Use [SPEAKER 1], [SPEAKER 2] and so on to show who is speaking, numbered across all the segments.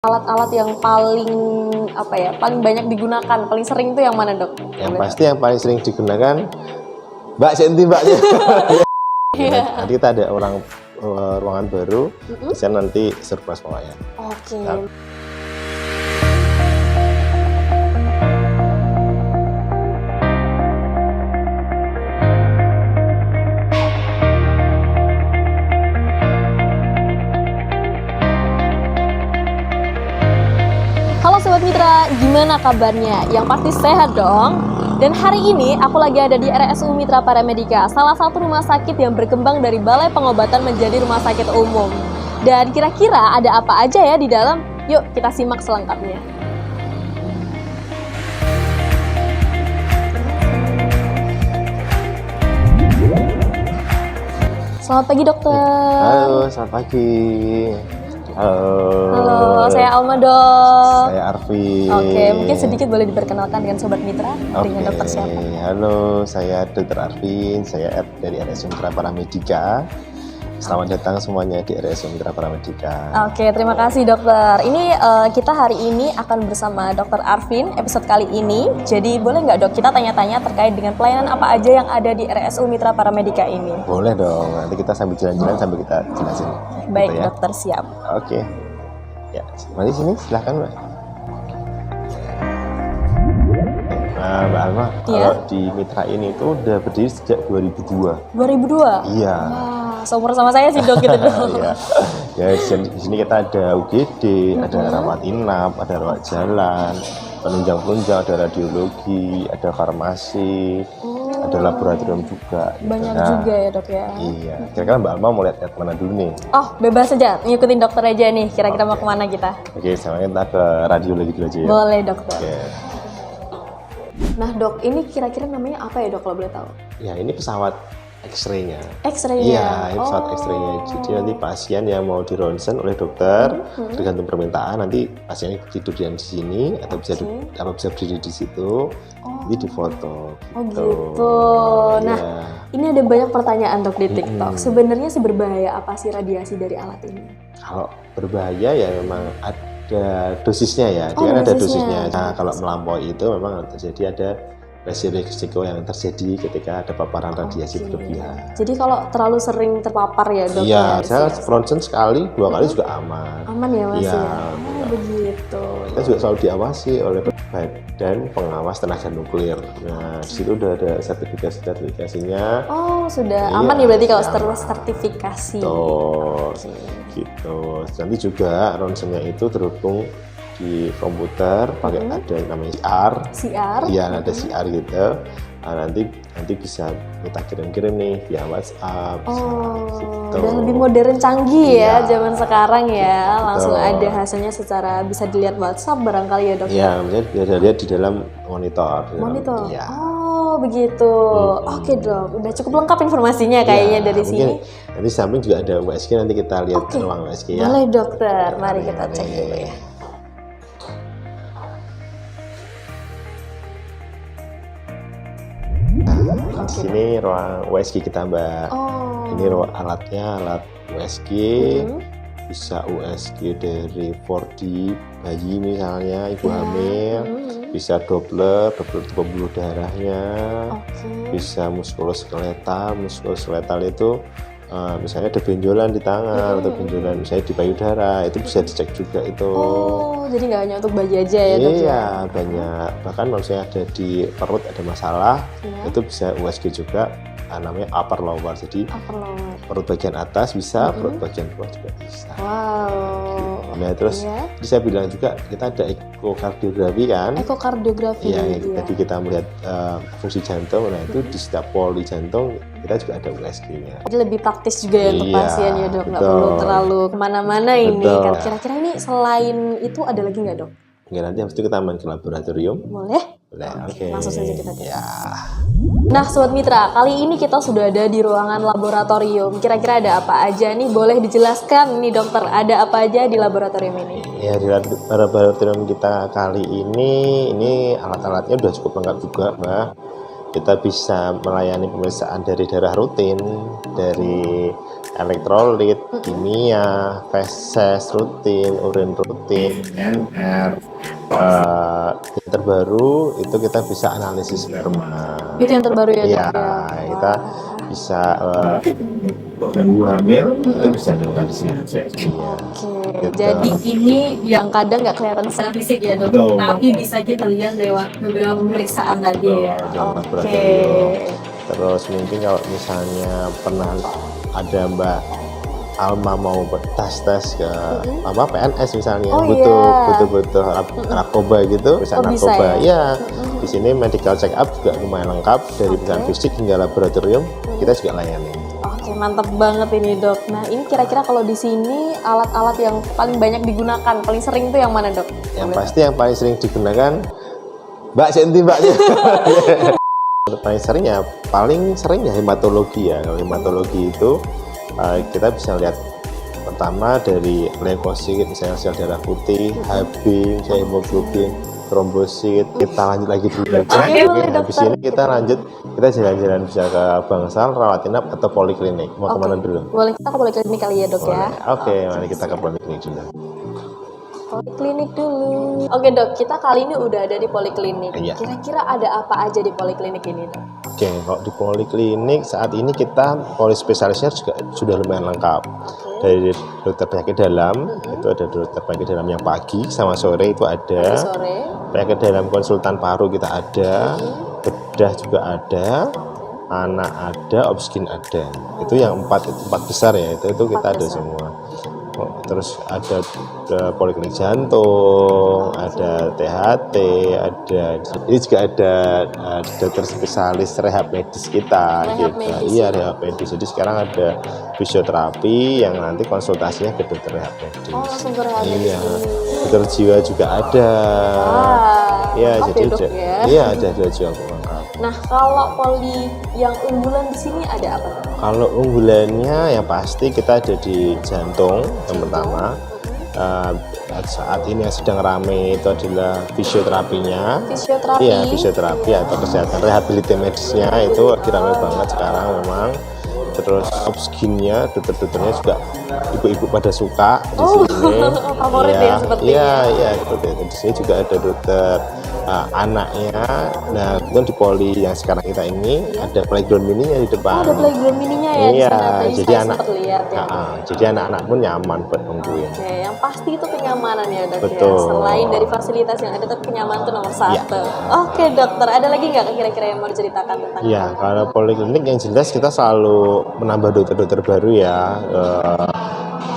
[SPEAKER 1] Alat-alat yang paling paling banyak digunakan, paling sering itu yang mana, Dok?
[SPEAKER 2] Yang pasti yang paling sering digunakan Mbak Senti, Mbaknya. Nanti kita ada ruangan baru, bisa nanti surprise pokoknya.
[SPEAKER 1] Oke. Halo Sobat Mitra, gimana kabarnya? Yang pasti sehat dong. Dan hari ini aku lagi ada di RSU Mitra Paramedika, salah satu rumah sakit yang berkembang dari balai pengobatan menjadi rumah sakit umum. Dan kira-kira ada apa aja ya di dalam? Yuk kita simak selengkapnya. Selamat pagi dokter.
[SPEAKER 2] Halo, selamat pagi.
[SPEAKER 1] Halo, saya Alma dok.
[SPEAKER 2] Saya Arvin.
[SPEAKER 1] Oke, mungkin sedikit boleh diperkenalkan dengan Sobat Mitra dengan dokter siapa?
[SPEAKER 2] Halo, saya Dr. Arvin, saya dari RSU Mitra Paramedika. Selamat datang semuanya di RSU Mitra Paramedika.
[SPEAKER 1] Oke, terima kasih dokter. Ini kita hari ini akan bersama Dokter Arvin episode kali ini. Jadi boleh nggak dok kita tanya-tanya terkait dengan pelayanan apa aja yang ada di RSU Mitra Paramedika ini?
[SPEAKER 2] Boleh dong, nanti kita sambil jalan-jalan sambil kita jelasin.
[SPEAKER 1] Baik
[SPEAKER 2] gitu ya.
[SPEAKER 1] dokter, siap.
[SPEAKER 2] Oke. Ya, mari sini silahkan Mbak. Nah, Mbak Alma, kalau di Mitra ini itu udah berdiri sejak 2002.
[SPEAKER 1] 2002?
[SPEAKER 2] Iya.
[SPEAKER 1] Wah, seumur sama saya sih dok gitu dok.
[SPEAKER 2] Iya. Ya, di sini kita ada UGD, ada rawat inap, ada rawat jalan, penunjang-penunjang, ada radiologi, ada farmasi, ada laboratorium juga.
[SPEAKER 1] Banyak juga ya dok ya.
[SPEAKER 2] Iya. Kira-kira Mbak Alma mau lihat mana dulu nih?
[SPEAKER 1] Oh, bebas saja, ngikutin dokter aja nih. Kira-kira mau kemana kita?
[SPEAKER 2] Oke, sekarang kita ke radiologi dulu aja ya.
[SPEAKER 1] Boleh dokter.
[SPEAKER 2] Oke.
[SPEAKER 1] Nah dok, ini kira-kira namanya apa ya dok kalau boleh tahu?
[SPEAKER 2] Ya, ini pesawat X-ray-nya.
[SPEAKER 1] X-ray-nya?
[SPEAKER 2] Iya, ini pesawat X-ray-nya. Jadi nanti pasien yang mau di ronsen oleh dokter, tergantung permintaan, nanti pasiennya tidur di sini atau bisa bisa berdiri di situ, nanti difoto.
[SPEAKER 1] Oh gitu. Nah, ini ada banyak pertanyaan dok di TikTok. Sebenarnya seberbahaya apa sih radiasi dari alat ini?
[SPEAKER 2] Kalau berbahaya ya memang ada dosisnya ya, dia kan ada dosisnya. Nah, kalau melampaui itu memang terjadi ada resiko yang terjadi ketika ada paparan radiasi berlebihan.
[SPEAKER 1] Jadi kalau terlalu sering terpapar ya dok?
[SPEAKER 2] Iya, saya ronsen sekali, 2 kali juga aman.
[SPEAKER 1] Aman ya mas
[SPEAKER 2] ya?
[SPEAKER 1] Oh begitu.
[SPEAKER 2] Kita juga selalu diawasi oleh Badan Pengawas Tenaga Nuklir. Nah, di situ udah ada sertifikasinya.
[SPEAKER 1] Oh, sudah aman ya berarti kalau sertifikasi.
[SPEAKER 2] Tuh, gitu. Nanti juga ronsennya itu terhubung di komputer pakai ada yang namanya CR. Iya, ada CR gitu. Nah, nanti bisa kita kirim-kirim nih via WhatsApp.
[SPEAKER 1] Gitu. Udah lebih modern, canggih ya zaman sekarang ya. Langsung ada hasilnya secara bisa dilihat WhatsApp barangkali ya dok.
[SPEAKER 2] Iya, maksudnya bisa dilihat di dalam monitor.
[SPEAKER 1] Iya. Oh begitu. Oke dok, udah cukup lengkap informasinya kayaknya dari sini.
[SPEAKER 2] Nanti samping juga ada USG, nanti kita lihat ruang USG ya.
[SPEAKER 1] Boleh dokter, mari kita cek dulu ya.
[SPEAKER 2] Di sini ruang USG kita Mbak. Ini ruang alat USG, bisa USG dari 4D bayi misalnya, ibu hamil, bisa Doppler pembuluh darahnya, bisa muskuloskeletal itu misalnya ada benjolan di tangan atau benjolan misalnya di payudara, itu bisa dicek juga itu.
[SPEAKER 1] Oh, jadi nggak hanya untuk bayi aja ya dok?
[SPEAKER 2] Iya, banyak. Bahkan misalnya ada di perut ada masalah, itu bisa USG juga, namanya upper lower. Jadi perut bagian atas bisa, perut bagian bawah juga bisa.
[SPEAKER 1] Wow.
[SPEAKER 2] Nah terus bisa bilang juga kita ada ekokardiografi kan?
[SPEAKER 1] Ekokardiografi.
[SPEAKER 2] Iya, tadi kita melihat fungsi jantung. Nah itu di setiap poli jantung kita juga ada USG-nya.
[SPEAKER 1] Jadi lebnya lebih praktis juga ya untuk pasien ya dok, nggak perlu terlalu kemana-mana ini kan. Kira-kira ini selain itu ada lagi nggak dok?
[SPEAKER 2] Ya, nanti habis itu kita main ke laboratorium.
[SPEAKER 1] Boleh?
[SPEAKER 2] Oke.
[SPEAKER 1] Langsung saja kita cek. Nah Sobat Mitra, kali ini kita sudah ada di ruangan laboratorium. Kira-kira ada apa aja nih? Boleh dijelaskan nih dokter, ada apa aja di laboratorium ini?
[SPEAKER 2] Ya, di laboratorium kita kali ini alat-alatnya udah cukup lengkap juga Mbak. Kita bisa melayani pemeriksaan dari darah rutin, dari elektrolit, kimia, feses rutin, urin rutin, NR. Yang terbaru itu kita bisa analisis sperma.
[SPEAKER 1] Itu yang terbaru ya,
[SPEAKER 2] Iya,
[SPEAKER 1] Dok? Ya.
[SPEAKER 2] kita bisa ibu hamil itu bisa dilakukan di sini. Iya.
[SPEAKER 1] Oke,
[SPEAKER 2] Gitu.
[SPEAKER 1] jadi ini yang kadang nggak kelihatan secara fisik ya, Dok,
[SPEAKER 2] Betul.
[SPEAKER 1] tapi bisa kita lihat lewat beberapa pemeriksaan tadi ya.
[SPEAKER 2] Dalam
[SPEAKER 1] Oke.
[SPEAKER 2] laboratorium. Terus mungkin kalau misalnya pernah ada Mbak Alma mau tes ke apa PNS misalnya,
[SPEAKER 1] Oh,
[SPEAKER 2] butuh narkoba gitu, perusahaan
[SPEAKER 1] Oh, bisa
[SPEAKER 2] narkoba.
[SPEAKER 1] ya?
[SPEAKER 2] Ya, di sini medical check up juga lumayan lengkap dari perusahaan fisik hingga laboratorium kita juga layani.
[SPEAKER 1] Oke, mantap banget ini, Dok. Nah, ini kira-kira kalau di sini alat-alat yang paling banyak digunakan, paling sering itu yang mana, Dok?
[SPEAKER 2] Yang pasti yang paling sering digunakan Mbak Senti, Mbak. paling sering ya hematologi ya. Kalau hematologi itu kita bisa lihat pertama dari leukosit, misalnya sel darah putih, HB, misalnya hemoglobin, trombosit. Kita lanjut lagi dulu. Habis ini kita jalan-jalan bisa ke Bangsal, rawat inap atau poliklinik. Mau kemana dulu?
[SPEAKER 1] Boleh kita ke poliklinik kali ya, Dok ya?
[SPEAKER 2] Oke, mari kita ke poliklinik dulu.
[SPEAKER 1] Poliklinik dulu. Oke, Dok, kita kali ini udah ada di poliklinik.
[SPEAKER 2] Iya.
[SPEAKER 1] Kira-kira ada apa aja di poliklinik ini, Dok?
[SPEAKER 2] Oke, kalau di poliklinik saat ini kita polispesialisnya juga sudah lumayan lengkap. Dari dokter penyakit dalam, itu ada dokter penyakit dalam yang pagi sama sore itu ada.
[SPEAKER 1] Sore.
[SPEAKER 2] Penyakit dalam konsultan paru kita ada, bedah juga ada, anak ada, obsgin ada. Itu yang empat besar ya, itu kita ada semua. Terus ada poliklinik jantung, ada THT, ini juga ada dokter spesialis rehab medis kita.
[SPEAKER 1] Rehab
[SPEAKER 2] gitu.
[SPEAKER 1] medis.
[SPEAKER 2] Iya, rehab medis. Jadi sekarang ada fisioterapi yang nanti konsultasinya ke dokter rehab medis.
[SPEAKER 1] Oh, langsung ke rehab medis.
[SPEAKER 2] Iya, dokter jiwa juga ada. Iya,
[SPEAKER 1] lengkap
[SPEAKER 2] jadi
[SPEAKER 1] ya, Dok, ya?
[SPEAKER 2] iya ada jiwa lengkap.
[SPEAKER 1] Nah, kalau poli yang unggulan di sini ada apa, Dok?
[SPEAKER 2] Kalau unggulannya yang pasti kita ada di jantung yang pertama. Saat ini yang sedang ramai itu adalah fisioterapinya.
[SPEAKER 1] Fisioterapi.
[SPEAKER 2] Iya, fisioterapi atau kesehatan rehabilitasi medisnya itu lagi ramai banget sekarang memang. Terus obsginnya, dokter-dokternya juga ibu-ibu pada suka di sini.
[SPEAKER 1] Favorit ya sepertinya.
[SPEAKER 2] Iya, seperti itu. Di sini juga ada dokter anaknya. Nah, kemudian di poli yang sekarang kita ini ada playground mininya di depan.
[SPEAKER 1] Ada playground mininya ya di
[SPEAKER 2] Iya,
[SPEAKER 1] sana. Tadi
[SPEAKER 2] jadi
[SPEAKER 1] saya
[SPEAKER 2] anak
[SPEAKER 1] sempat lihat ya.
[SPEAKER 2] jadi anak-anak pun nyaman buat nungguin.
[SPEAKER 1] Oke, yang pasti itu kenyamanan ya, Dok.
[SPEAKER 2] Betul.
[SPEAKER 1] Ya. Selain dari fasilitas yang ada, tapi kenyamanan itu nomor satu.
[SPEAKER 2] Iya.
[SPEAKER 1] Oke, Dokter, ada lagi nggak kira-kira yang mau diceritakan tentang?
[SPEAKER 2] Iya, kalau poliklinik yang jelas kita selalu menambah dokter-dokter baru ya.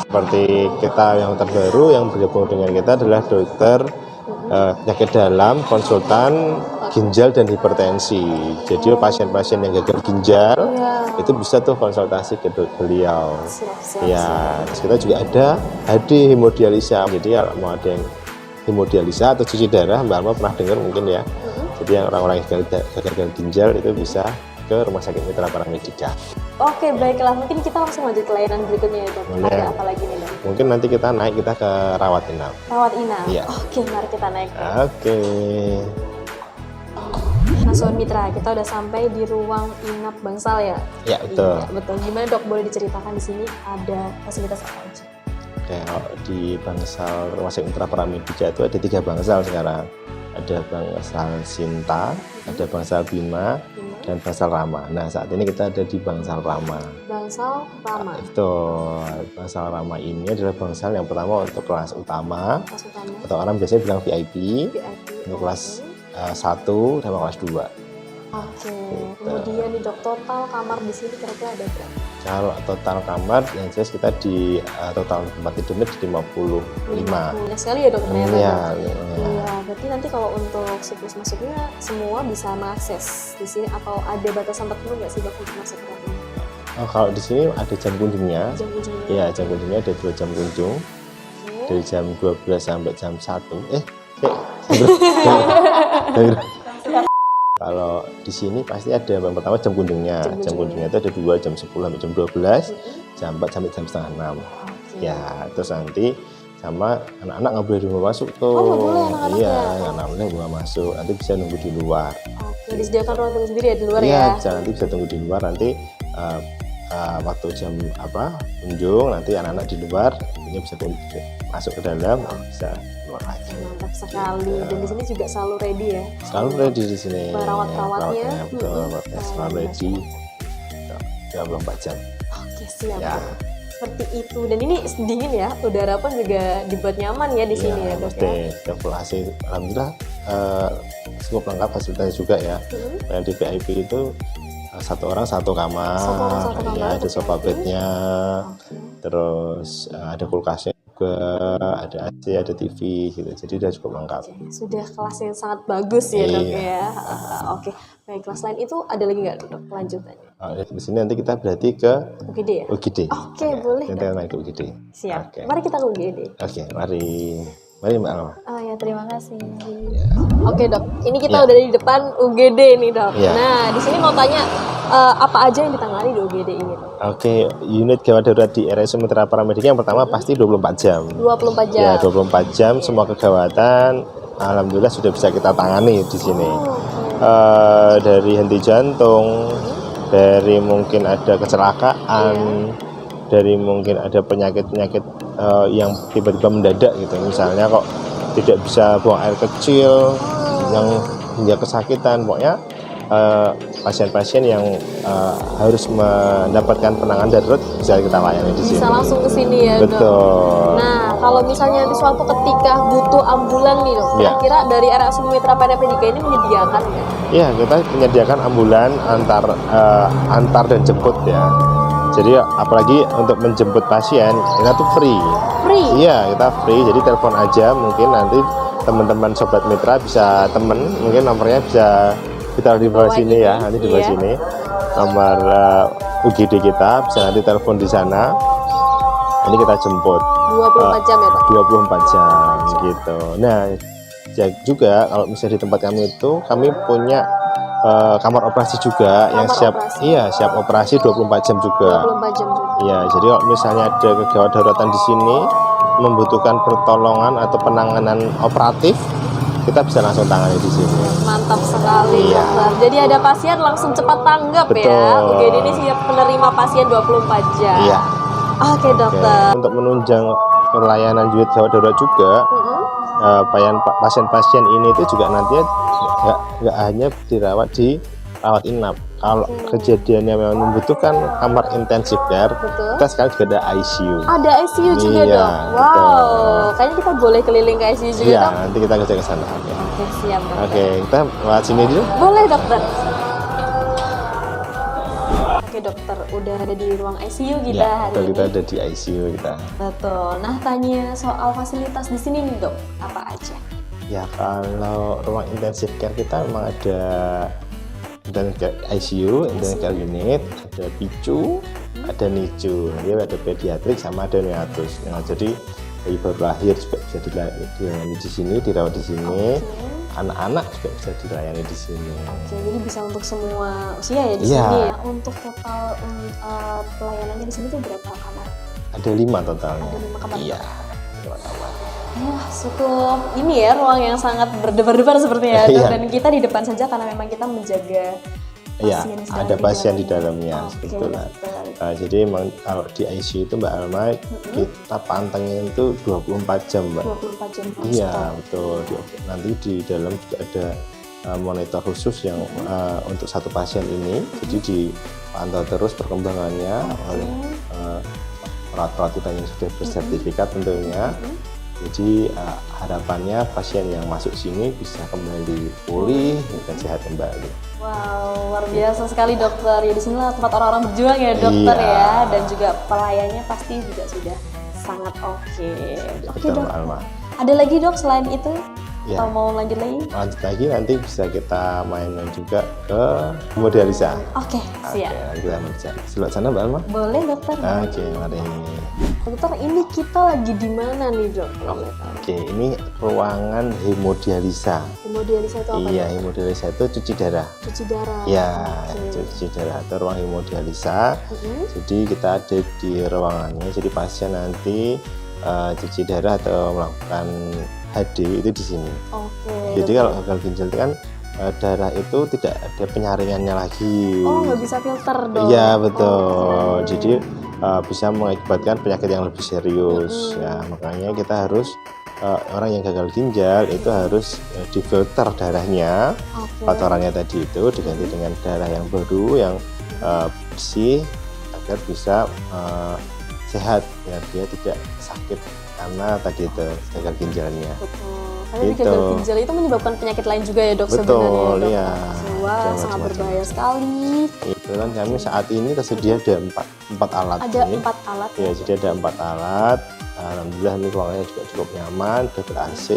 [SPEAKER 2] Seperti kita yang terbaru yang bergabung dengan kita adalah dokter penyakit dalam, konsultan ginjal dan hipertensi. Jadi pasien-pasien yang gagal ginjal itu bisa tuh konsultasi ke beliau.
[SPEAKER 1] Siap.
[SPEAKER 2] Ya, terus kita juga ada HD hemodialisa. Jadi kalau mau ada yang hemodialisa atau cuci darah, Mbak Alma pernah dengar mungkin ya. Jadi yang orang-orang yang gagal ginjal itu bisa ke Rumah Sakit Mitra Paramedika.
[SPEAKER 1] Oke, baiklah. Mungkin kita langsung lanjut ke layanan berikutnya ya, Dok.
[SPEAKER 2] Boleh.
[SPEAKER 1] Ada apa lagi nih, Dok?
[SPEAKER 2] Mungkin nanti kita ke rawat inap.
[SPEAKER 1] Rawat inap.
[SPEAKER 2] Iya.
[SPEAKER 1] Oke, mari kita naik.
[SPEAKER 2] Oke.
[SPEAKER 1] Nah, Sobat Mitra, kita udah sampai di ruang inap Bangsal ya?
[SPEAKER 2] Ya, betul.
[SPEAKER 1] Iya, betul. Gimana, Dok? Boleh diceritakan di sini ada fasilitas apa aja?
[SPEAKER 2] Oke, kalau di Bangsal Rumah Sakit Mitra Paramedika itu ada 3 bangsal sekarang. Ada Bangsal Sinta, ada Bangsal Bima, dan Bangsal Rama. Nah, saat ini kita ada di Bangsal Rama.
[SPEAKER 1] Bangsal Rama.
[SPEAKER 2] Itu Bangsal Rama ini adalah bangsal yang pertama untuk kelas utama,
[SPEAKER 1] Kelas utama.
[SPEAKER 2] atau orang biasanya bilang VIP,
[SPEAKER 1] VIP.
[SPEAKER 2] untuk kelas 1 sama kelas 2.
[SPEAKER 1] Oke. Kemudian di Dok, total kamar di sini kira-kira ada berapa?
[SPEAKER 2] Kalau total kamar yang jelas kita di total tempat tidurnya di 55.
[SPEAKER 1] Banyak sekali ya, Dok, ternyata.
[SPEAKER 2] Iya,
[SPEAKER 1] Iya, berarti nanti kalau untuk siklus masuknya semua bisa mengakses di sini atau ada batasan tertentu nggak sih, Dok, untuk masuk ke dalam?
[SPEAKER 2] Oh, kalau di sini ada jam kunjungnya.
[SPEAKER 1] Jam kunjungnya.
[SPEAKER 2] Iya, jam kunjungnya ada 2 jam kunjung.
[SPEAKER 1] Oke.
[SPEAKER 2] Dari jam 12 sampai jam 1. Kalau di sini pasti ada yang pertama jam kunjungnya. Jam kunjungnya itu ada 2 jam 10 sampai jam 12, jam 4 sampai jam setengah 6.
[SPEAKER 1] Oke.
[SPEAKER 2] Ya, terus nanti sama anak-anak nggak boleh di rumah masuk tuh.
[SPEAKER 1] Oh, nggak boleh anak-anak
[SPEAKER 2] Iya,
[SPEAKER 1] ya?
[SPEAKER 2] anak-anaknya nggak boleh masuk. Nanti bisa nunggu di luar.
[SPEAKER 1] Oke, disediakan ruang tunggu sendiri ya di luar
[SPEAKER 2] Iya,
[SPEAKER 1] ya?
[SPEAKER 2] bisa, nanti bisa tunggu di luar. Nanti waktu jam kunjung, nanti anak-anak di luar ini bisa masuk ke dalam, bisa keluar lagi.
[SPEAKER 1] Mantap sekali. Dan di sini juga selalu ready ya.
[SPEAKER 2] Selalu ready di sini.
[SPEAKER 1] Perawat-perawatnya.
[SPEAKER 2] Betul, selalu ready. 24 jam.
[SPEAKER 1] Oke, siap.
[SPEAKER 2] Ya.
[SPEAKER 1] Seperti itu. Dan ini dingin ya, udara pun juga dibuat nyaman ya di sini ya, Dok ya.
[SPEAKER 2] Sudah full AC. Alhamdulillah cukup lengkap fasilitasnya juga ya. Yang di VIP itu satu orang satu kamar, ya, ada sofa bednya, terus ada kulkasnya juga, ada AC, ada TV gitu. Jadi udah cukup lengkap.
[SPEAKER 1] Sudah kelas yang sangat bagus ya, Dok ya. Oke. Baiklah, selain itu ada lagi nggak, Dok, kelanjutannya?
[SPEAKER 2] Di sini nanti kita berarti ke
[SPEAKER 1] UGD ya?
[SPEAKER 2] UGD.
[SPEAKER 1] Oke, boleh.
[SPEAKER 2] Kita main ke UGD.
[SPEAKER 1] Siap. Mari kita ke UGD.
[SPEAKER 2] Oke, mari. Mari Mbak Alma.
[SPEAKER 1] Oh ya, terima kasih. Oke, Dok, ini kita udah di depan UGD nih, Dok. Nah, di sini mau tanya apa aja yang ditangani di UGD ini, Dok?
[SPEAKER 2] Oke, unit gawat darurat di RSUM Mitra Paramedika yang pertama pasti 24 jam.
[SPEAKER 1] 24 jam.
[SPEAKER 2] Ya, 24 jam semua kegawatan alhamdulillah sudah bisa kita tangani di sini. Dari henti jantung, dari mungkin ada kecelakaan, dari mungkin ada penyakit-penyakit yang tiba-tiba mendadak gitu. Misalnya kok tidak bisa buang air kecil, yang hingga kesakitan, pokoknya pasien-pasien yang harus mendapatkan penanganan darurat bisa kita layani di sini.
[SPEAKER 1] Bisa langsung ke sini ya, Dok.
[SPEAKER 2] Betul.
[SPEAKER 1] Nah, kalau misalnya di suatu ketika butuh ambulan nih, Dok, kira-kira dari RSUM Mitra Paramedika ini menyediakan nggak?
[SPEAKER 2] Iya, kita menyediakan ambulan antar dan jemput ya. Jadi apalagi untuk menjemput pasien kita tuh free.
[SPEAKER 1] Free?
[SPEAKER 2] Iya, kita free. Jadi telepon aja, mungkin nanti teman-teman sobat mitra bisa mungkin nomornya bisa kita di bawah sini ya, nanti di bawah sini nomor UGD kita, bisa nanti telepon di sana. Ini kita jemput
[SPEAKER 1] 24 jam ya, Pak?
[SPEAKER 2] 24 jam gitu. Nah, juga kalau misalnya di tempat kami itu kami punya kamar operasi juga yang siap operasi 24 jam juga.
[SPEAKER 1] 24 jam juga.
[SPEAKER 2] Iya, jadi kalau misalnya ada kegawat daruratan di sini membutuhkan pertolongan atau penanganan operatif, kita bisa langsung tangani di sini.
[SPEAKER 1] Mantap sekali, Dokter. Jadi ada pasien langsung cepat tanggap ya. UGD ini siap menerima pasien 24 jam.
[SPEAKER 2] Iya.
[SPEAKER 1] Oke, Dokter.
[SPEAKER 2] Untuk menunjang pelayanan unit gawat darurat juga, pasien-pasien ini itu juga nantinya nggak hanya dirawat di rawat inap. Kalau kejadiannya memang membutuhkan kamar intensif care, kita sekarang juga ada ICU.
[SPEAKER 1] Ada ICU juga, Dok? Wow, kayaknya kita boleh keliling ke ICU juga, Dok?
[SPEAKER 2] Iya, nanti kita kerja ke sana.
[SPEAKER 1] Oke, siap, Dokter.
[SPEAKER 2] Oke, kita lewat sini dulu.
[SPEAKER 1] Boleh, Dokter. Oke, Dokter, udah ada di ruang ICU kita hari ini.
[SPEAKER 2] Kita ada di ICU kita.
[SPEAKER 1] Betul. Nah, tanya soal fasilitas di sini nih, Dok, apa aja?
[SPEAKER 2] Ya, kalau ruang intensive care kita memang ada ICU, intensive care unit, ada PICU, ada NICU, dia ada pediatrik sama ada neonatus. Nah, jadi bayi baru lahir juga bisa dilayani di sini, dirawat di sini. Anak-anak juga bisa dilayani di sini.
[SPEAKER 1] Oke, jadi bisa untuk semua usia ya di sini ya. Untuk total pelayanannya di sini tuh berapa kamar?
[SPEAKER 2] Ada 5 totalnya.
[SPEAKER 1] Ada 5 kamar.
[SPEAKER 2] Iya, 5 kamar.
[SPEAKER 1] Wah, cukup ini ya, ruang yang sangat berdebar-debar sepertinya. Dan kita di depan saja karena memang kita menjaga pasien.
[SPEAKER 2] Iya, ada pasien di dalamnya sebetulnya. Jadi memang kalau di ICU itu Mbak Alma, kita pantengin itu 24 jam, Mbak.
[SPEAKER 1] 24 jam.
[SPEAKER 2] Iya, betul. Nanti di dalam juga ada monitor khusus yang untuk satu pasien ini. Jadi dipantau terus perkembangannya oleh perawat-perawat kita yang sudah bersertifikat tentunya. Jadi harapannya pasien yang masuk sini bisa kembali pulih dan sehat kembali.
[SPEAKER 1] Wow, luar biasa sekali, Dokter. Ya di sinilah tempat orang-orang berjuang ya, Dokter ya. Dan juga pelayannya pasti juga sudah sangat oke. Oke, Dok. Ada lagi, Dok, selain itu? Atau mau lanjut lagi?
[SPEAKER 2] Lanjut lagi, nanti bisa kita main juga ke hemodialisa.
[SPEAKER 1] Oke, siap.
[SPEAKER 2] Nanti kita bisa. Sebelah sana, Mbak Alma?
[SPEAKER 1] Boleh, Dokter.
[SPEAKER 2] Oke, mari.
[SPEAKER 1] Dokter, ini kita lagi di mana nih, Dok?
[SPEAKER 2] Oke, ini ruangan hemodialisa.
[SPEAKER 1] Hemodialisa itu apa?
[SPEAKER 2] Iya, hemodialisa itu cuci darah.
[SPEAKER 1] Cuci darah.
[SPEAKER 2] Iya, cuci darah itu ruang hemodialisa. Jadi kita ada di ruangannya. Jadi pasien nanti cuci darah atau melakukan HD itu di sini.
[SPEAKER 1] Oke.
[SPEAKER 2] Jadi kalau gagal ginjal itu kan darah itu tidak ada penyaringannya lagi.
[SPEAKER 1] Oh, nggak bisa filter dong?
[SPEAKER 2] Iya betul.
[SPEAKER 1] Okay.
[SPEAKER 2] Jadi bisa mengakibatkan penyakit yang lebih serius. Ya makanya kita harus orang yang gagal ginjal itu harus difilter darahnya, kotorannya tadi itu diganti dengan darah yang baru yang bersih agar bisa sehat ya, dia tidak sakit karena tadi itu gagal ginjalnya.
[SPEAKER 1] Betul. Karena di gagal ginjal itu menyebabkan penyakit lain juga ya dok sebenarnya.
[SPEAKER 2] Betul, iya.
[SPEAKER 1] Wah, sangat berbahaya sekali.
[SPEAKER 2] Itu kan kami saat ini tersedia ada empat alat.
[SPEAKER 1] Ada 4 alat.
[SPEAKER 2] Ya, jadi ada 4 alat. Alhamdulillah ini ruangannya juga cukup nyaman, udah ber-AC,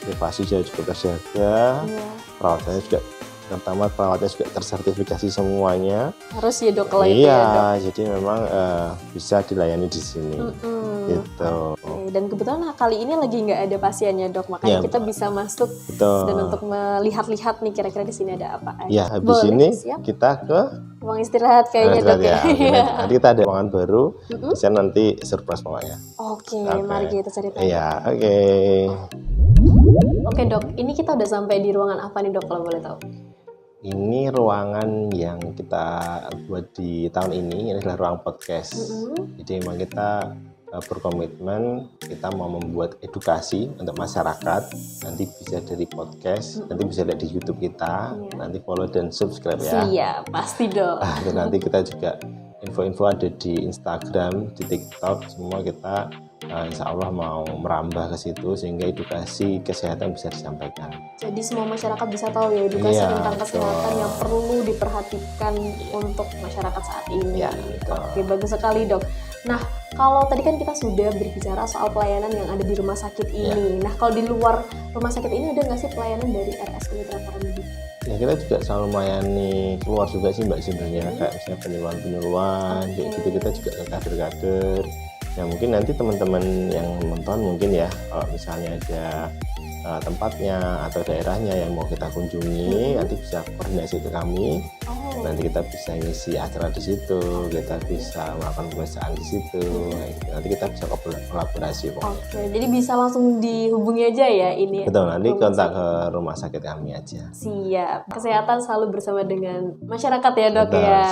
[SPEAKER 2] privasi juga cukup terjaga, perawatannya juga terutama perawatnya juga tersertifikasi semuanya.
[SPEAKER 1] Harus ya dok kalau
[SPEAKER 2] itu ya dok. Jadi memang bisa dilayani di sini. Gitu.
[SPEAKER 1] Dan kebetulan kali ini lagi nggak ada pasiennya dok, makanya kita bisa masuk dan untuk melihat-lihat nih kira-kira di sini ada apa aja.
[SPEAKER 2] Ya habis ini kita ke
[SPEAKER 1] ruang istirahat kayaknya dok ya.
[SPEAKER 2] Nanti kita ada ruangan baru, bisa nanti surprise pokoknya.
[SPEAKER 1] Oke, mari kita cari tahu.
[SPEAKER 2] Iya, oke.
[SPEAKER 1] Oke dok, ini kita udah sampai di ruangan apa nih dok kalau boleh tahu?
[SPEAKER 2] Ini ruangan yang kita buat di tahun ini adalah ruang podcast. Jadi memang kita berkomitmen kita mau membuat edukasi untuk masyarakat. Nanti bisa dari podcast, nanti bisa lihat di YouTube kita. Nanti follow dan subscribe ya.
[SPEAKER 1] Iya, pasti dong.
[SPEAKER 2] Dan nanti kita juga info-info ada di Instagram, di TikTok, semua kita insya Allah mau merambah ke situ sehingga edukasi kesehatan bisa disampaikan.
[SPEAKER 1] Jadi semua masyarakat bisa tahu ya edukasi tentang kesehatan yang perlu diperhatikan untuk masyarakat saat ini. Oke, bagus sekali dok. Nah, kalau tadi kan kita sudah berbicara soal pelayanan yang ada di rumah sakit ini. Nah, kalau di luar rumah sakit ini ada nggak sih pelayanan dari RSU Mitra Paramedika?
[SPEAKER 2] Ya kita juga selalu melayani keluar juga sih mbak sebenarnya, kayak misalnya penyuluhan kayak gitu, kita juga ke kader-kader. Ya mungkin nanti teman-teman yang nonton mungkin ya kalau misalnya ada tempatnya atau daerahnya yang mau kita kunjungi, nanti bisa koordinasi ke kami. Nanti kita bisa ngisi acara di situ, kita bisa melakukan pemeriksaan di situ. Nanti kita bisa kolaborasi pokoknya.
[SPEAKER 1] Oke, jadi bisa langsung dihubungi aja ya ini.
[SPEAKER 2] Betul, nanti kontak ke rumah sakit kami aja.
[SPEAKER 1] Siap. Kesehatan selalu bersama dengan masyarakat ya dok.
[SPEAKER 2] Betul,
[SPEAKER 1] ya.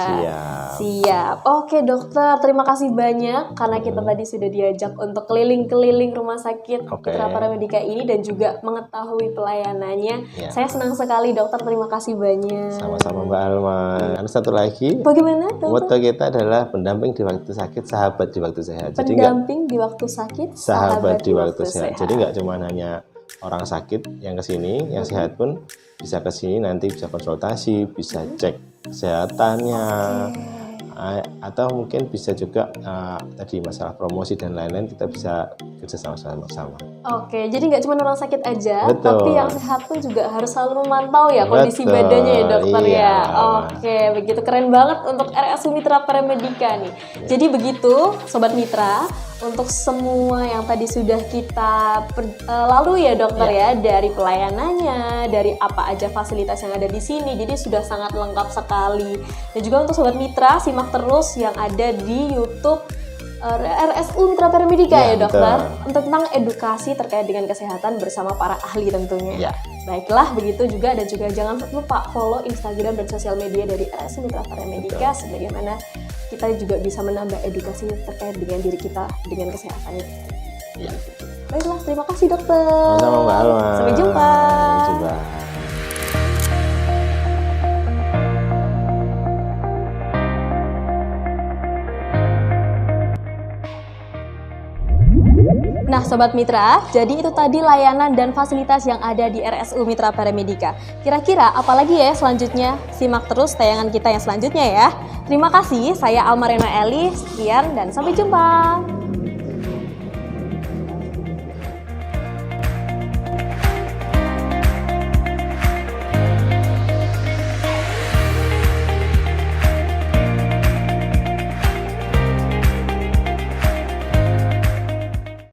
[SPEAKER 2] Siap.
[SPEAKER 1] Oke dokter, terima kasih banyak karena kita tadi sudah diajak untuk keliling-keliling rumah sakit Mitra Paramedika ini dan juga mengetahui pelayanannya. Saya senang sekali dokter, terima kasih banyak.
[SPEAKER 2] Sama-sama Mbak Alma. Ada satu lagi.
[SPEAKER 1] Bagaimana dokter?
[SPEAKER 2] Motto kita adalah pendamping di waktu sakit, sahabat di waktu sehat.
[SPEAKER 1] Pendamping di waktu sakit,
[SPEAKER 2] sahabat di waktu sehat. Jadi nggak cuma hanya orang sakit yang kesini, yang sehat pun bisa kesini nanti bisa konsultasi, bisa cek kesehatannya. Atau mungkin bisa juga tadi masalah promosi dan lain-lain kita bisa kerja sama-sama.
[SPEAKER 1] Oke, jadi nggak cuma orang sakit aja, tapi yang sehat pun juga harus selalu memantau ya kondisi badannya ya dokter ya. Oke, begitu keren banget untuk RSU Mitra Paramedika nih. Jadi begitu Sobat Mitra, untuk semua yang tadi sudah kita lalui ya dokter ya, dari pelayanannya, dari apa aja fasilitas yang ada di sini, jadi sudah sangat lengkap sekali. Dan juga untuk Sobat Mitra, simak terus yang ada di YouTube RSU Mitra Paramedika ya dokter, tentang edukasi terkait dengan kesehatan bersama para ahli tentunya. Baiklah, begitu juga, dan juga jangan lupa follow Instagram dan sosial media dari RSU Mitra Paramedika, sebagaimana kita juga bisa menambah edukasi terkait dengan diri kita dengan kesehatan itu. Baiklah, terima kasih dokter.
[SPEAKER 2] Sama-sama Mbak Alma.
[SPEAKER 1] Sampai jumpa.
[SPEAKER 2] Sampai jumpa.
[SPEAKER 1] Nah Sobat Mitra, jadi itu tadi layanan dan fasilitas yang ada di RSU Mitra Paramedika. Kira-kira apalagi ya selanjutnya? Simak terus tayangan kita yang selanjutnya ya. Terima kasih, saya Alma Reno Eli, sekian dan sampai jumpa.